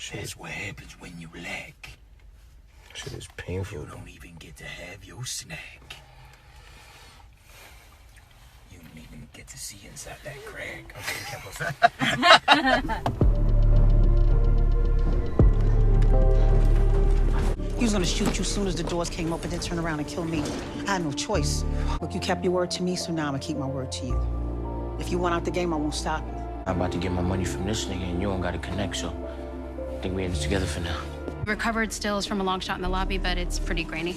That's what happens when you lack. Shit is painful. You don't even get to have your snack. You don't even get to see inside that crack. Okay, He was gonna shoot you as soon as the doors came open, then turn around and kill me. I had no choice. Look, you kept your word to me, so now I'm gonna keep my word to you. If you want out the game, I won't stop you. I'm about to get my money from this nigga and you don't got to connect, so I think we in this together for now. Recovered stills from a long shot in the lobby, but it's pretty grainy.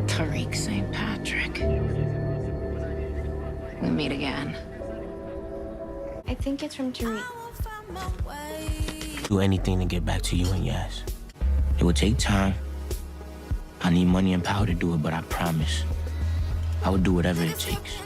Tariq St. Patrick. We meet again. I think it's from Tariq. Do anything to get back to you and Yas. It will take time. I need money and power to do it, but I promise I will do whatever it takes.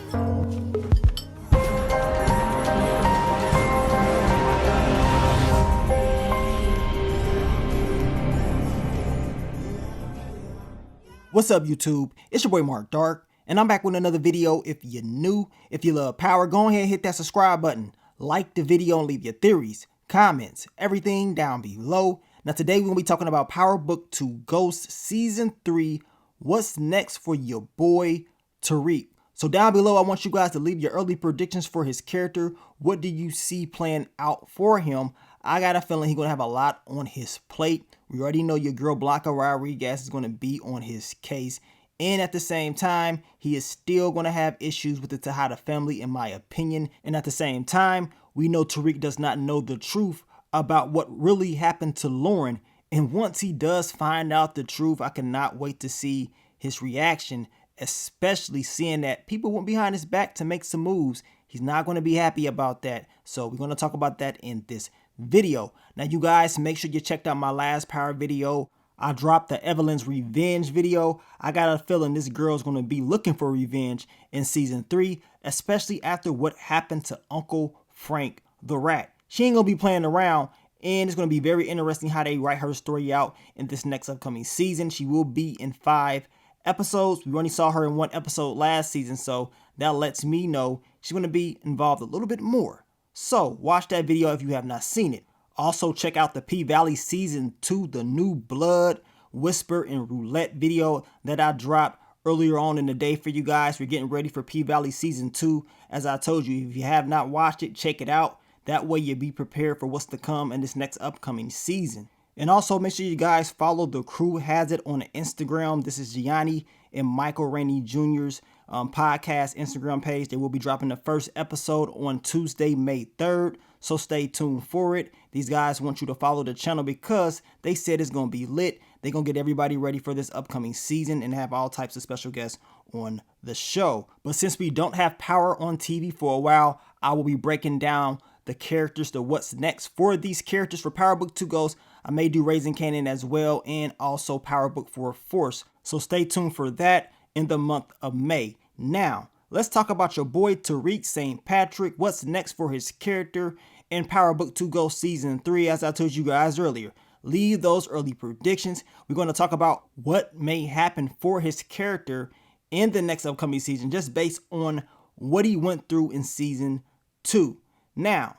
What's up, YouTube? It's your boy Mark Dark, and I'm back with another video. If you're new, if you love power, go ahead and hit that subscribe button. Like the video and leave your theories, comments, everything down below. Now today we're going to be talking about Power Book 2 Ghost Season 3. What's next for your boy Tariq? So down below, I want you guys to leave your early predictions for his character. What do you see playing out for him? I got a feeling he's going to have a lot on his plate. We already know your girl Blanca Rodriguez is going to be on his case. And at the same time, he is still going to have issues with the Tejada family, in my opinion. And at the same time, we know Tariq does not know the truth about what really happened to Lauren. And once he does find out the truth, I cannot wait to see his reaction, especially seeing that people went behind his back to make some moves. He's not going to be happy about that. So we're going to talk about that in this video. Now, you guys, make sure you checked out my last Power video. I dropped the Evelyn's revenge video. I got a feeling this girl's going to be looking for revenge in season 3, especially after what happened to Uncle Frank the Rat. She ain't going to be playing around, and it's going to be very interesting how they write her story out in this next upcoming season. She will be in 5 episodes. We only saw her in 1 episode last season, so that lets me know she's going to be involved a little bit more. So watch that video if you have not seen it. Also check out the P-Valley Season 2, the New Blood, Whisper, and Roulette video that I dropped earlier on in the day for you guys. We're getting ready for P-Valley Season 2. As I told you, if you have not watched it, check it out. That way you'll be prepared for what's to come in this next upcoming season. And also make sure you guys follow The Crew Has It on Instagram. This is Gianni and Michael Rainey Jr.'s podcast Instagram page. They will be dropping the first episode on Tuesday, May 3rd. So stay tuned for it. These guys want you to follow the channel because they said it's going to be lit. They're going to get everybody ready for this upcoming season and have all types of special guests on the show. But since we don't have Power on TV for a while, I will be breaking down the characters, the what's next for these characters for Power Book 2 Ghost. I may do Raising Kanan as well, and also Power Book 4 Force. So stay tuned for that in the month of May. Now, let's talk about your boy Tariq St. Patrick. What's next for his character in Power Book 2 Ghost Season 3, as I told you guys earlier. Leave those early predictions. We're going to talk about what may happen for his character in the next upcoming season, just based on what he went through in Season 2. Now,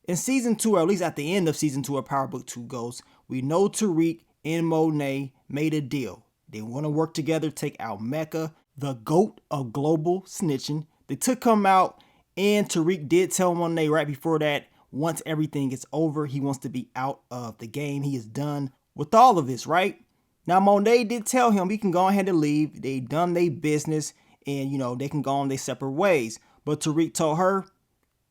in Season 2, or at least at the end of Season 2 of Power Book 2 Ghost, we know Tariq and Monet made a deal. They want to work together, take out Mecca, the GOAT of global snitching. They took him out, and Tariq did tell Monet right before that, once everything is over, he wants to be out of the game. He is done with all of this, right? Now, Monet did tell him he can go ahead and leave. They done their business, and, they can go on their separate ways. But Tariq told her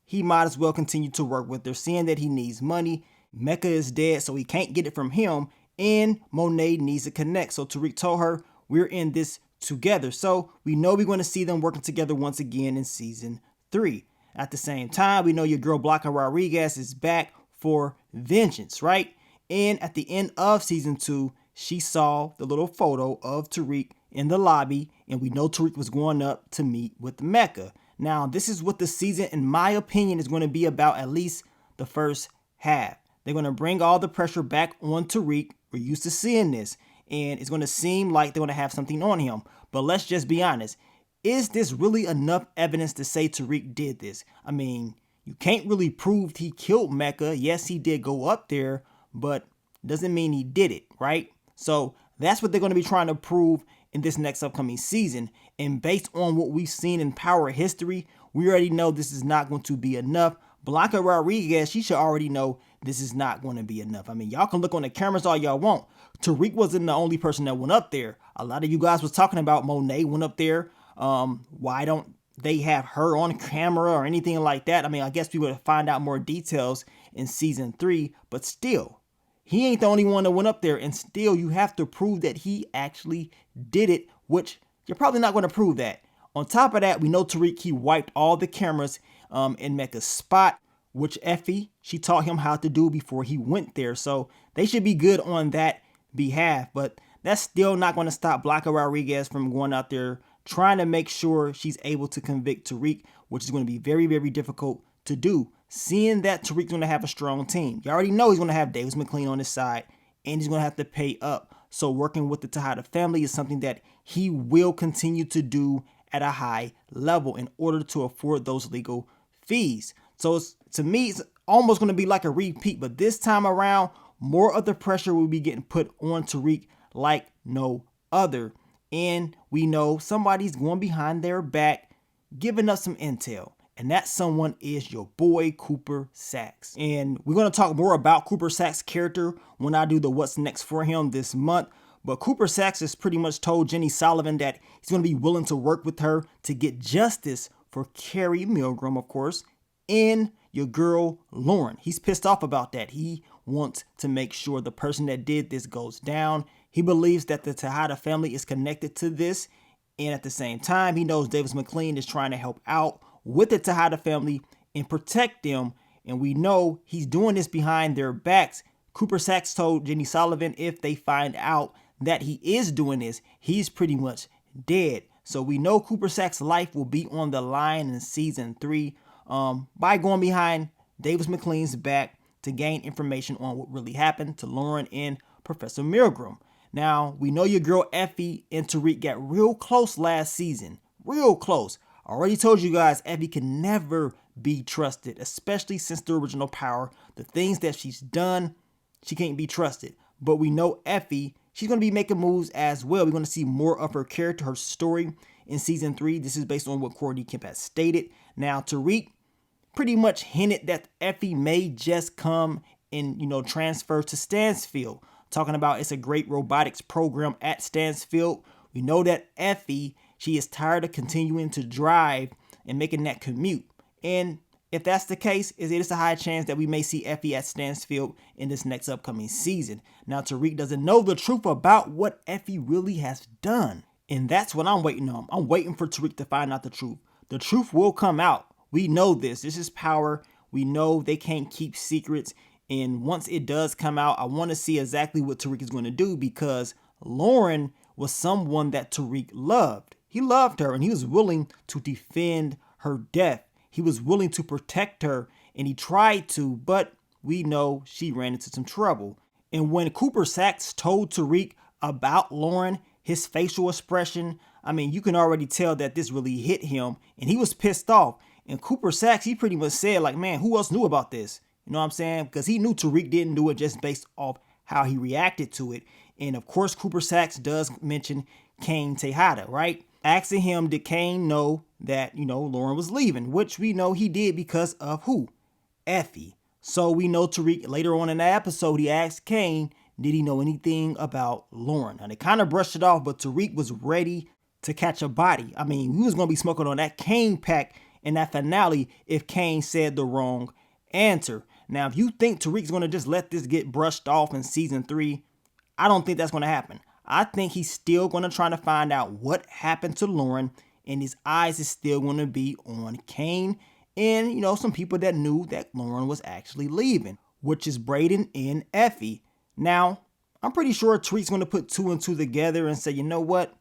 he might as well continue to work with her, seeing that he needs money. Mecca is dead, so he can't get it from him, and Monet needs to connect. So Tariq told her, we're in this together. So we know we're going to see them working together once again in Season 3. At the same time, we know your girl Blanca Rodriguez is back for vengeance, right? And at the end of Season 2, she saw the little photo of Tariq in the lobby, and we know Tariq was going up to meet with Mecca. Now, this is what the season, in my opinion, is going to be about, at least the first half. They're going to bring all the pressure back on Tariq. We're used to seeing this, and it's going to seem like they're going to have something on him. But let's just be honest. Is this really enough evidence to say Tariq did this? I mean, You can't really prove he killed Mecca. Yes, he did go up there, but doesn't mean he did it, right? So that's what they're going to be trying to prove in this next upcoming season. And based on what we've seen in Power history, we already know this is not going to be enough. Blanca Rodriguez, she should already know this is not going to be enough. I mean, y'all can look on the cameras all y'all want. Tariq wasn't the only person that went up there. A lot of you guys was talking about Monet went up there. Why don't they have her on camera or anything like that? I mean, I guess we would find out more details in season 3, but still, he ain't the only one that went up there, and still you have to prove that he actually did it, which you're probably not going to prove that. On top of that, we know Tariq, he wiped all the cameras in Mecca's spot, which Effie, she taught him how to do before he went there. So they should be good on that behalf, but that's still not going to stop Blanca Rodriguez from going out there trying to make sure she's able to convict Tariq, which is going to be very, very difficult to do. Seeing that Tariq's going to have a strong team. You already know he's going to have Davis McLean on his side, and he's going to have to pay up. So working with the Tejada family is something that he will continue to do at a high level in order to afford those legal fees. So to me, it's almost going to be like a repeat, but this time around, more of the pressure will be getting put on Tariq like no other. And we know somebody's going behind their back, giving us some intel. And that someone is your boy, Cooper Saxe. And we're going to talk more about Cooper Saxe's character when I do the What's Next for him this month. But Cooper Saxe has pretty much told Jenny Sullivan that he's going to be willing to work with her to get justice for Carrie Milgram, of course, and your girl, Lauren. He's pissed off about that. He wants to make sure the person that did this goes down. He believes that the Tejada family is connected to this. And at the same time, he knows Davis McLean is trying to help out with the Tejada family and protect them. And we know he's doing this behind their backs. Cooper Saxe told Jenny Sullivan if they find out that he is doing this, he's pretty much dead. So we know Cooper Saxe's life will be on the line in season 3 by going behind Davis McLean's back to gain information on what really happened to Lauren and Professor Milgram. Now, we know your girl Effie and Tariq got real close last season. Real close. I already told you guys Effie can never be trusted, especially since the original Power. The things that she's done, she can't be trusted. But we know Effie, she's going to be making moves as well. We're going to see more of her character, her story in season 3. This is based on what Courtney Kemp has stated. Now, Tariq pretty much hinted that Effie may just come and, transfer to Stansfield. Talking about it's a great robotics program at Stansfield. We know that Effie, she is tired of continuing to drive and making that commute. And if that's the case, it is a high chance that we may see Effie at Stansfield in this next upcoming season. Now, Tariq doesn't know the truth about what Effie really has done. And that's what I'm waiting on. I'm waiting for Tariq to find out the truth. The truth will come out. We know this. This is Power. We know they can't keep secrets. And once it does come out, I want to see exactly what Tariq is going to do, because Lauren was someone that Tariq loved. He loved her and he was willing to defend her death. He was willing to protect her, and he tried to, but we know she ran into some trouble. And when Cooper Saxe told Tariq about Lauren, his facial expression, I mean, you can already tell that this really hit him, and he was pissed off. And Cooper Saxe, he pretty much said, like, man, who else knew about this? You know what I'm saying? Because he knew Tariq didn't do it just based off how he reacted to it. And of course, Cooper Saxe does mention Kane Tejada, right? Asking him, did Kane know that, Lauren was leaving? Which we know he did because of who? Effie. So we know Tariq, later on in the episode, he asked Kane, did he know anything about Lauren? And they kind of brushed it off, but Tariq was ready to catch a body. I mean, he was going to be smoking on that Kane pack in that finale if Kane said the wrong answer. Now, if you think Tariq's going to just let this get brushed off in season 3, I don't think that's going to happen. I think he's still going to try to find out what happened to Lauren, and his eyes is still going to be on Kane and, some people that knew that Lauren was actually leaving, which is Braden and Effie. Now, I'm pretty sure Tariq's going to put 2 and 2 together and say, you know what?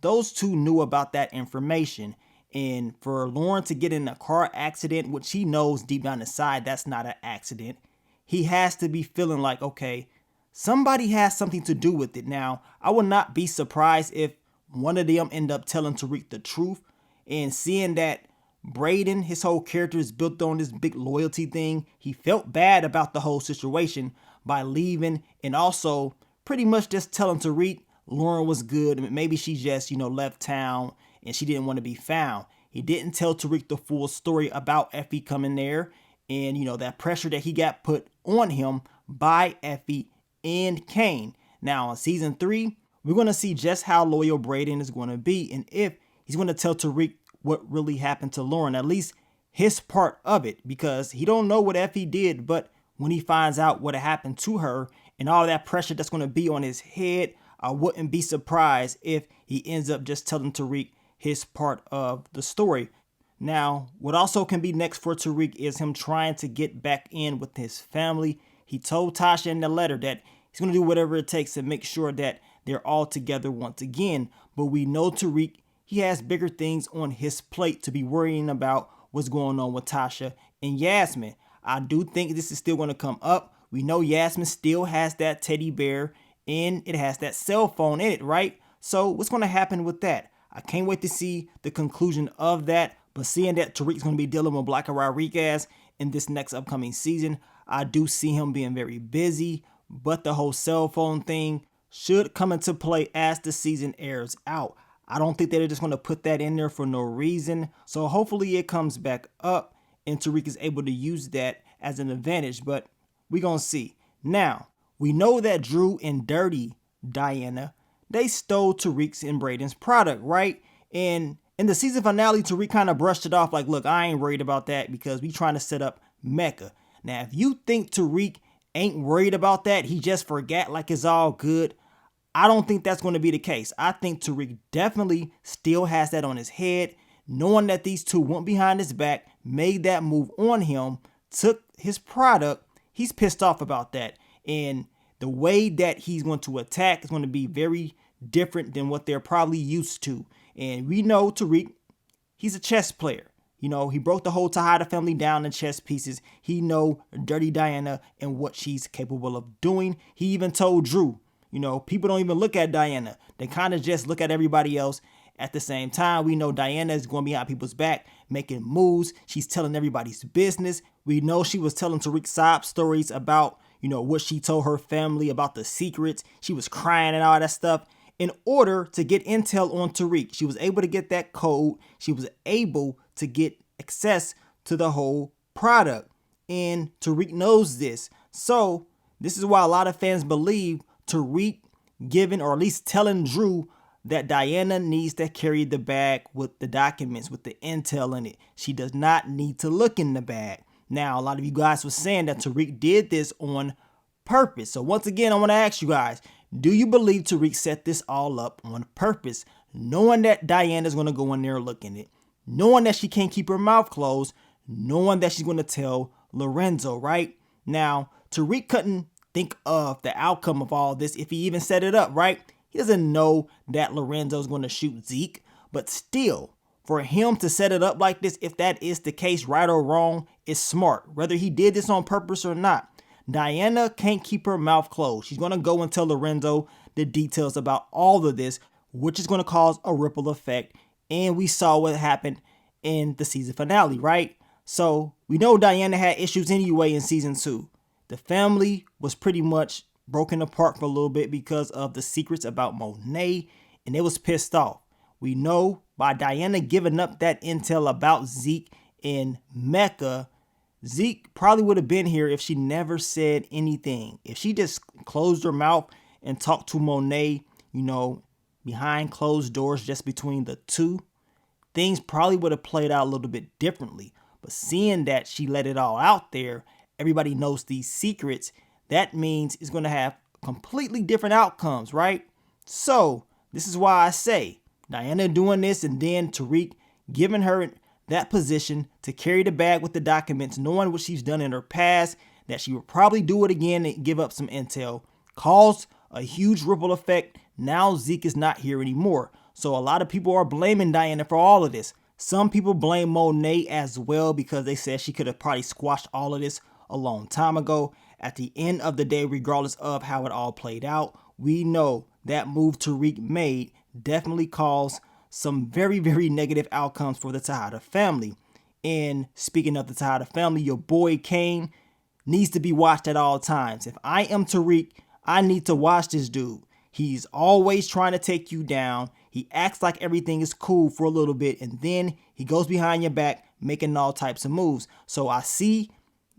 Those two knew about that information. And for Lauren to get in a car accident, which he knows deep down inside that's not an accident, he has to be feeling like, okay, somebody has something to do with it. Now, I would not be surprised if one of them end up telling Tariq the truth, and seeing that Brayden, his whole character is built on this big loyalty thing. He felt bad about the whole situation by leaving and also pretty much just telling Tariq Lauren was good. Maybe she just, left town and she didn't want to be found. He didn't tell Tariq the full story about Effie coming there and, that pressure that he got put on him by Effie and Kane. Now, in season 3, we're going to see just how loyal Brayden is going to be and if he's going to tell Tariq what really happened to Lauren, at least his part of it, because he don't know what Effie did, but when he finds out what happened to her and all that pressure that's going to be on his head, I wouldn't be surprised if he ends up just telling Tariq his part of the story. Now, what also can be next for Tariq is him trying to get back in with his family. He told Tasha in the letter that he's going to do whatever it takes to make sure that they're all together once again. But we know Tariq, he has bigger things on his plate to be worrying about what's going on with Tasha and Yasmin. I do think this is still going to come up. We know Yasmin still has that teddy bear and it has that cell phone in it, right? So what's going to happen with that? I can't wait to see the conclusion of that. But seeing that Tariq's going to be dealing with Black Rodriguez in this next upcoming season, I do see him being very busy. But the whole cell phone thing should come into play as the season airs out. I don't think they're just going to put that in there for no reason. So hopefully it comes back up and Tariq is able to use that as an advantage. But we're going to see. Now, we know that Drew and Dirty Diana, they stole Tariq's and Brayden's product, right? And in the season finale, Tariq kind of brushed it off like, look, I ain't worried about that because we trying to set up Mecca. Now, if you think Tariq ain't worried about that, he just forgot like it's all good, I don't think that's going to be the case. I think Tariq definitely still has that on his head, knowing that these two went behind his back, made that move on him, took his product. He's pissed off about that. And the way that he's going to attack is going to be very different than what they're probably used to. And we know Tariq, he's a chess player. He broke the whole Tejada family down in chess pieces. He know Dirty Diana and what she's capable of doing. He even told Drew, people don't even look at Diana. They kind of just look at everybody else. At the same time, we know Diana is going behind people's back, making moves. She's telling everybody's business. We know she was telling Tariq sob stories about, what she told her family about the secrets. She was crying and all that stuff in order to get intel on Tariq. She was able to get that code. She was able to get access to the whole product. And Tariq knows this. So this is why a lot of fans believe Tariq giving, or at least telling Drew, that Diana needs to carry the bag with the documents, with the intel in it. She does not need to look in the bag. Now, a lot of you guys were saying that Tariq did this on purpose. So once again, I want to ask you guys, do you believe Tariq set this all up on purpose, knowing that Diana's going to go in there looking it, knowing that she can't keep her mouth closed, knowing that she's going to tell Lorenzo, right? Now, Tariq couldn't think of the outcome of all this if he even set it up, right? He doesn't know that Lorenzo's going to shoot Zeke, but still, for him to set it up like this, if that is the case, right or wrong, is smart. Whether he did this on purpose or not, Diana can't keep her mouth closed. She's going to go and tell Lorenzo the details about all of this, which is going to cause a ripple effect. And we saw what happened in the season finale, right? So we know Diana had issues anyway in season 2. The family was pretty much broken apart for a little bit because of the secrets about Monet, and they was pissed off. We know by Diana giving up that intel about Zeke in Mecca, Zeke probably would have been here if she never said anything. If she just closed her mouth and talked to Monet, behind closed doors just between the two, things probably would have played out a little bit differently. But seeing that she let it all out there, everybody knows these secrets, that means it's going to have completely different outcomes, right? So this is why I say Diana doing this and then Tariq giving her that position to carry the bag with the documents, knowing what she's done in her past, that she will probably do it again and give up some intel, caused a huge ripple effect. Now Zeke is not here anymore. So a lot of people are blaming Diana for all of this. Some people blame Monet as well because they said she could have probably squashed all of this a long time ago. At the end of the day, regardless of how it all played out, we know that move Tariq made definitely caused some very, very negative outcomes for the Tejada family. And speaking of the Tejada family, your boy Kane needs to be watched at all times. If I am Tariq, I need to watch this dude. He's always trying to take you down. He acts like everything is cool for a little bit, and then he goes behind your back making all types of moves. So I see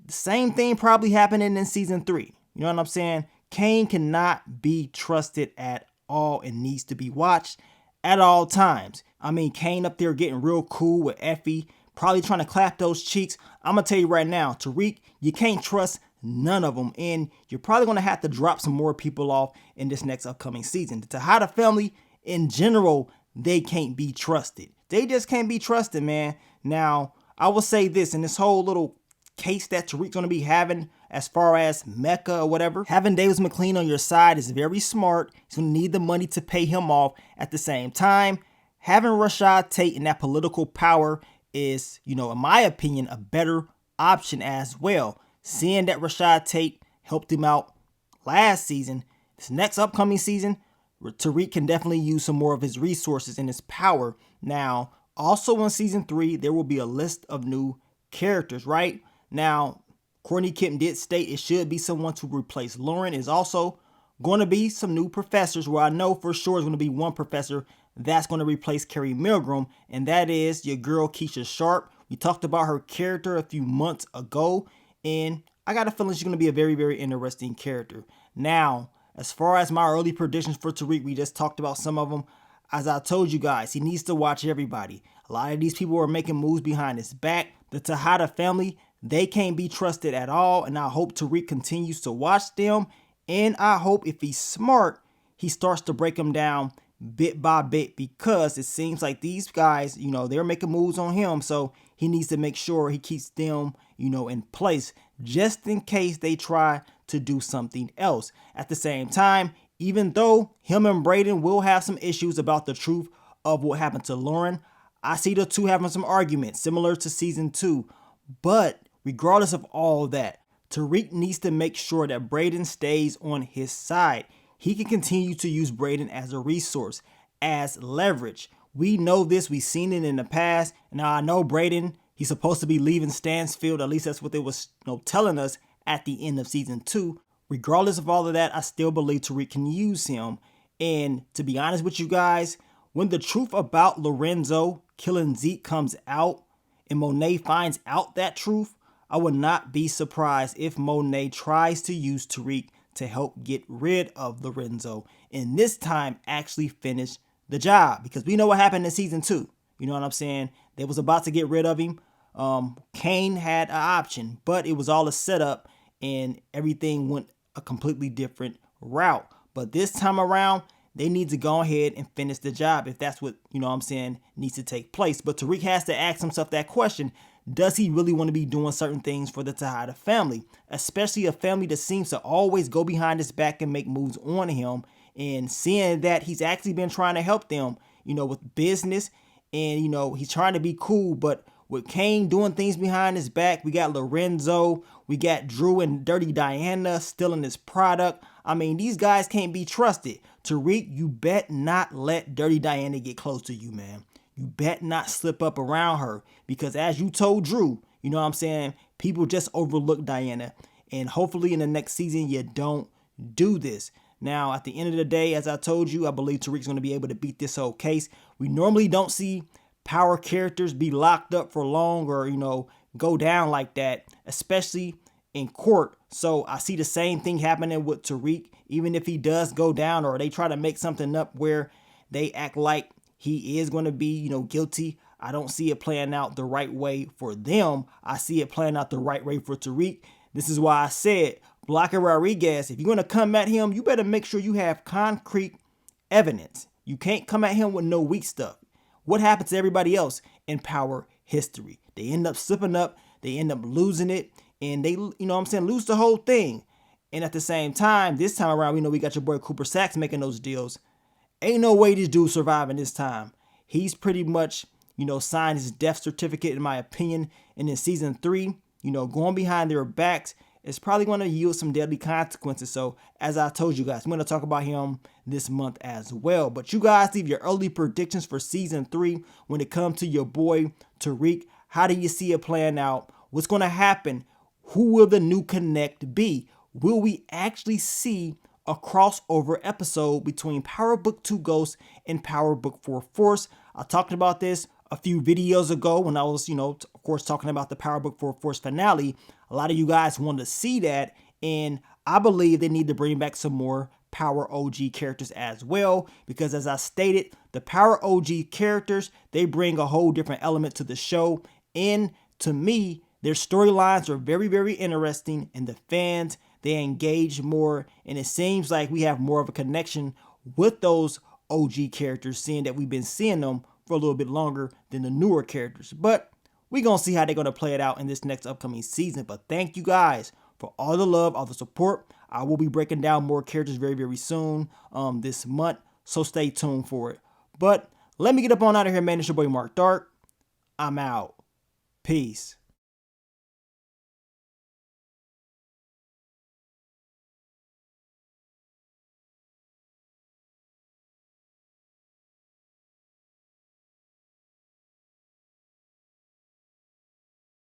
the same thing probably happening in season 3. You know what I'm saying? Kane cannot be trusted at all and needs to be watched at all times. I mean, Kane up there getting real cool with Effie, probably trying to clap those cheeks. I'm going to tell you right now, Tariq, you can't trust none of them. And you're probably going to have to drop some more people off in this next upcoming season. The Tejada family, in general, they can't be trusted. They just can't be trusted, man. Now, I will say this, in this whole little case that Tariq's going to be having as far as Mecca or whatever, having Davis McLean on your side is very smart. He's going to need the money to pay him off. At the same time, having Rashad Tate and that political power is, in my opinion, a better option as well. Seeing that Rashad Tate helped him out last season, this next upcoming season, Tariq can definitely use some more of his resources and his power. Now, also in season 3, there will be a list of new characters, right? Now, Courtney Kemp did state it should be someone to replace Lauren. Is also going to be some new professors, where I know for sure is going to be one professor that's going to replace Carrie Milgram, and that is your girl Keisha Sharp. We talked about her character a few months ago, and I got a feeling she's going to be a very, very interesting character. Now, as far as my early predictions for Tariq, we just talked about some of them. As I told you guys, he needs to watch everybody. A lot of these people are making moves behind his back. The Tejada family, they can't be trusted at all, and I hope Tariq continues to watch them, and I hope if he's smart, he starts to break them down bit by bit, because it seems like these guys, they're making moves on him, so he needs to make sure he keeps them, in place, just in case they try to do something else. At the same time, even though him and Brayden will have some issues about the truth of what happened to Lauren, I see the two having some arguments similar to season 2. But regardless of all that, Tariq needs to make sure that Brayden stays on his side. He can continue to use Brayden as a resource, as leverage. We know this. We've seen it in the past. Now, I know Brayden, he's supposed to be leaving Stansfield. At least that's what they was telling us at the end of season 2. Regardless of all of that, I still believe Tariq can use him. And to be honest with you guys, when the truth about Lorenzo killing Zeke comes out and Monet finds out that truth, I would not be surprised if Monet tries to use Tariq to help get rid of Lorenzo, and this time actually finish the job, because we know what happened in season 2. You know what I'm saying? They was about to get rid of him. Kane had an option, but it was all a setup, and everything went a completely different route. But this time around, they need to go ahead and finish the job if that's what, needs to take place. But Tariq has to ask himself that question. Does he really want to be doing certain things for the Tejada family? Especially a family that seems to always go behind his back and make moves on him. And seeing that he's actually been trying to help them, with business. And, he's trying to be cool. But with Kane doing things behind his back, we got Lorenzo, we got Drew and Dirty Diana stealing his product. I mean, these guys can't be trusted. Tariq, you bet not let Dirty Diana get close to you, man. You bet not slip up around her, because as you told Drew, people just overlook Diana, and hopefully in the next season you don't do this. Now, at the end of the day, as I told you, I believe Tariq's going to be able to beat this whole case. We normally don't see power characters be locked up for long or, go down like that, especially in court. So I see the same thing happening with Tariq, even if he does go down or they try to make something up where they act like he is going to be, guilty. I don't see it playing out the right way for them. I see it playing out the right way for Tariq. This is why I said, Blocker Rodriguez, if you're going to come at him, you better make sure you have concrete evidence. You can't come at him with no weak stuff. What happened to everybody else in power history? They end up slipping up. They end up losing it. And they, lose the whole thing. And at the same time, this time around, we got your boy Cooper Sacks making those deals. Ain't no way this dude's surviving this time. He's pretty much, signed his death certificate, in my opinion. And in season 3, going behind their backs is probably going to yield some deadly consequences. So, as I told you guys, I'm going to talk about him this month as well. But you guys leave your early predictions for season 3 when it comes to your boy Tariq. How do you see it playing out? What's going to happen? Who will the new Connect be? Will we actually see a crossover episode between Power Book 2 Ghost and Power Book 4 Force? I talked about this a few videos ago when I was, of course, talking about the Power Book 4 Force finale. A lot of you guys wanted to see that, and I believe they need to bring back some more Power OG characters as well, because as I stated, the Power OG characters, they bring a whole different element to the show, and to me, their storylines are very, very interesting, and the fans, they engage more, and it seems like we have more of a connection with those OG characters, seeing that we've been seeing them for a little bit longer than the newer characters. But we're going to see how they're going to play it out in this next upcoming season. But thank you guys for all the love, all the support. I will be breaking down more characters very, very soon this month, so stay tuned for it. But let me get up on out of here, man. It's your boy Mark Dark. I'm out. Peace.